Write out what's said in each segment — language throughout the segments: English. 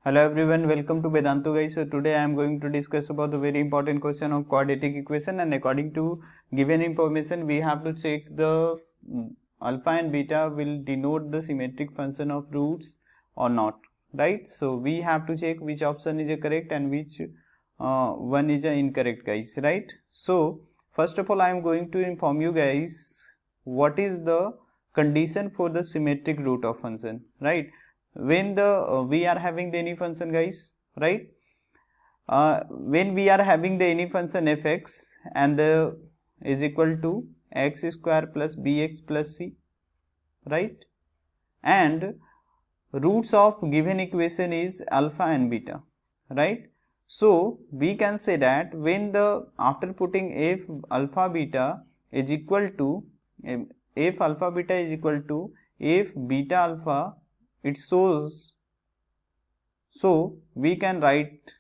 Hello everyone, welcome to Vedantu guys. So today I am going to discuss about the very important question of quadratic equation, and according to given information we have to check the alpha and beta will denote the symmetric function of roots or not, right? So we have to check which option is correct and which one is incorrect guys, right? So first of all I am going to inform you guys what is the condition for the symmetric root of function, right? When the we are having the any function guys, right? When we are having the any function fx and the is equal to x square plus bx plus c, right? And roots of given equation is alpha and beta, right? So we can say that when the after putting f alpha beta is equal to f alpha beta is equal to f beta alpha, it shows, so we can write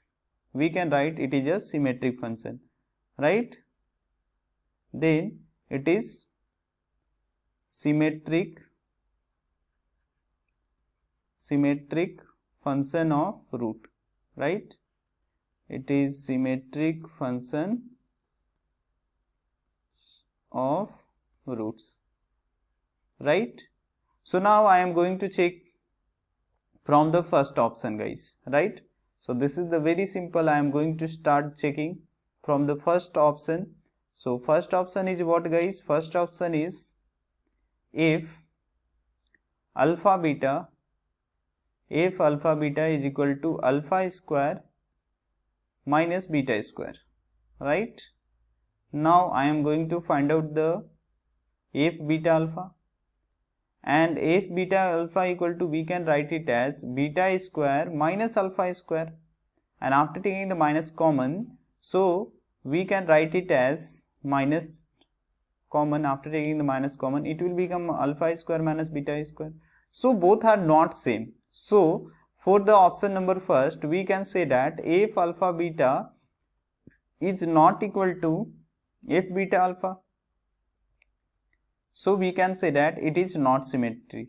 it is a symmetric function, right? Then it is symmetric function of root, right? It is symmetric function of roots, right? So now I am going to check from the first option guys, right? So this is the very simple. I am going to start checking from the first option. So first option is what guys? First option is if alpha beta is equal to alpha square minus beta square, right? Now I am going to find out the f beta alpha, and f beta alpha equal to, we can write it as beta square minus alpha square, and after taking the minus common, so we can write it as minus common. After taking the minus common, it will become alpha square minus beta square. So both are not same. So for the option number first, we can say that f alpha beta is not equal to f beta alpha. So we can say that it is not symmetric.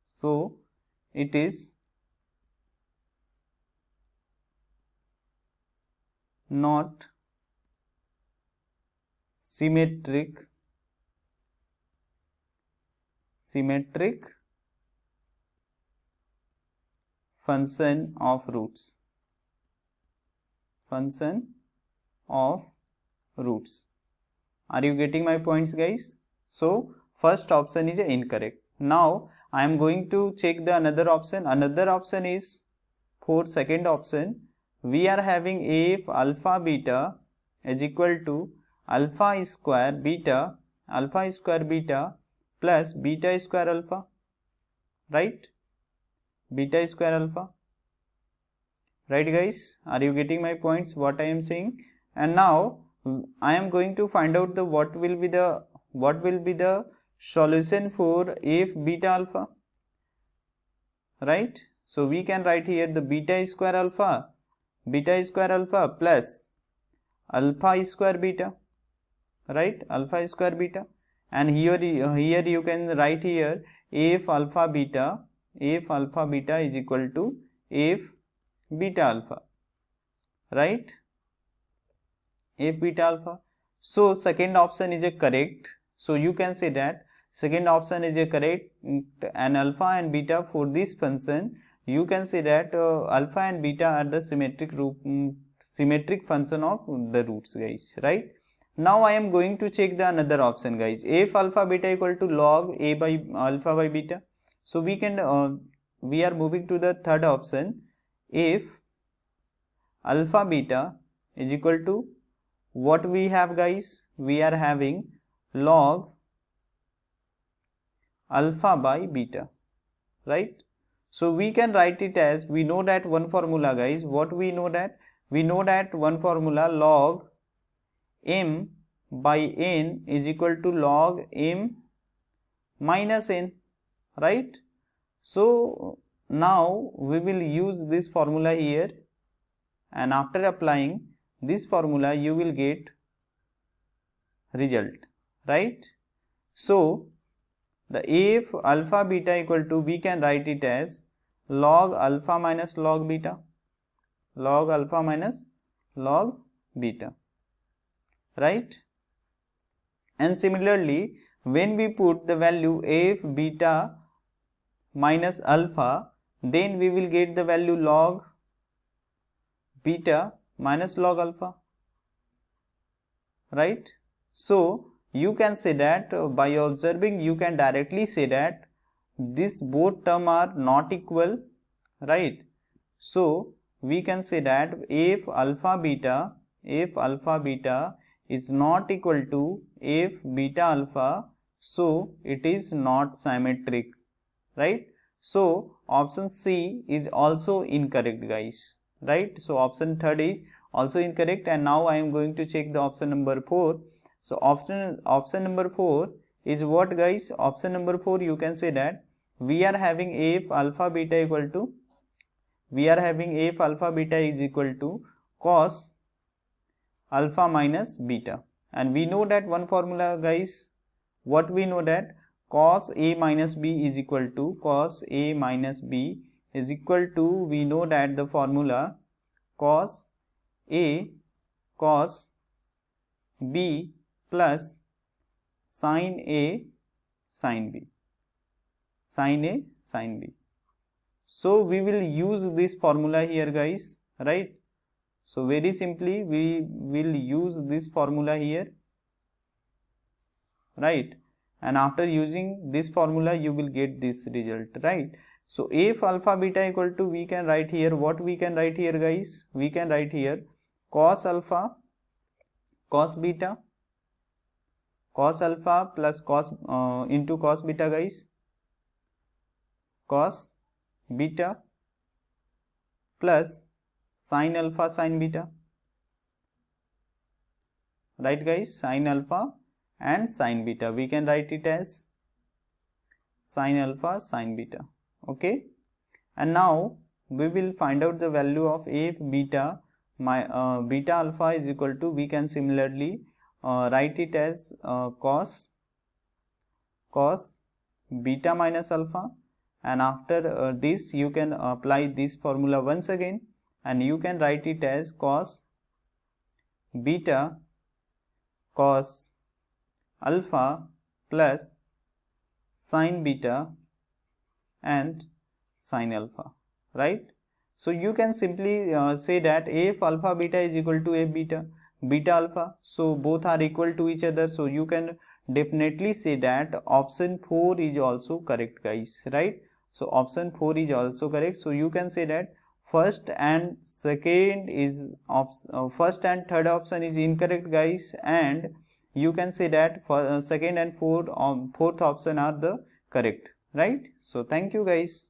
So it is not symmetric function of roots. Are you getting my points guys? So first option is incorrect. Now I am going to check the another option. Another option is for second option. We are having f alpha beta is equal to alpha square beta plus beta square alpha, right? Beta square alpha, right guys? Are you getting my points what I am saying? And now I am going to find out the what will be the solution for f beta alpha, right? So we can write here the beta square alpha plus alpha square beta, right? Alpha square beta, and here you can write here f alpha beta is equal to f beta alpha, right? F beta alpha. So second option is a correct. So you can say that second option is a correct, and alpha and beta for this function, you can say that alpha and beta are the symmetric function of the roots guys, right? Now I am going to check the another option guys, f alpha beta equal to log a by alpha by beta. So we can we are moving to the third option, if alpha beta is equal to what we have guys, we are having log alpha by beta, right? So we can write it as, we know that one formula guys, what we know that, one formula log m by n is equal to log m minus n, right? So now we will use this formula here, and after applying this formula you will get result, right? So the f alpha beta equal to, we can write it as log alpha minus log beta, log alpha minus log beta, right? And similarly, when we put the value f beta minus alpha, then we will get the value log beta minus log alpha, right? So you can say that by observing, you can directly say that this both term are not equal, right? So we can say that if alpha beta is not equal to f beta alpha, so it is not symmetric, right? So option C is also incorrect, guys, right? So option third is also incorrect. And now I am going to check the option number 4. So option number 4 is what, guys? Option number 4, you can say that we are having f alpha beta equal to, is equal to cos alpha minus beta, and we know that one formula, guys. What we know that cos a minus b is equal to, we know that the formula cos a cos b plus sin a sin b, So we will use this formula here, guys, right? So very simply we will use this formula here, right? And after using this formula, you will get this result, right? So if alpha beta equal to, we can write here, what we can write here, guys? We can write here cos alpha cos beta plus cos into cos beta, guys, cos beta plus sin alpha sin beta, right, guys? Sin alpha and sin beta, we can write it as sin alpha sin beta, okay? And now we will find out the value of f beta beta alpha is equal to, we can similarly write it as cos beta minus alpha, and after this you can apply this formula once again, and you can write it as cos beta cos alpha plus sin beta and sin alpha, right? So you can simply say that f alpha beta is equal to f beta alpha, so both are equal to each other, so you can definitely say that option 4 is also correct, guys, right? So option 4 is also correct. So you can say that first and third option is incorrect, guys, and you can say that for second and fourth option are the correct, right? So thank you, guys.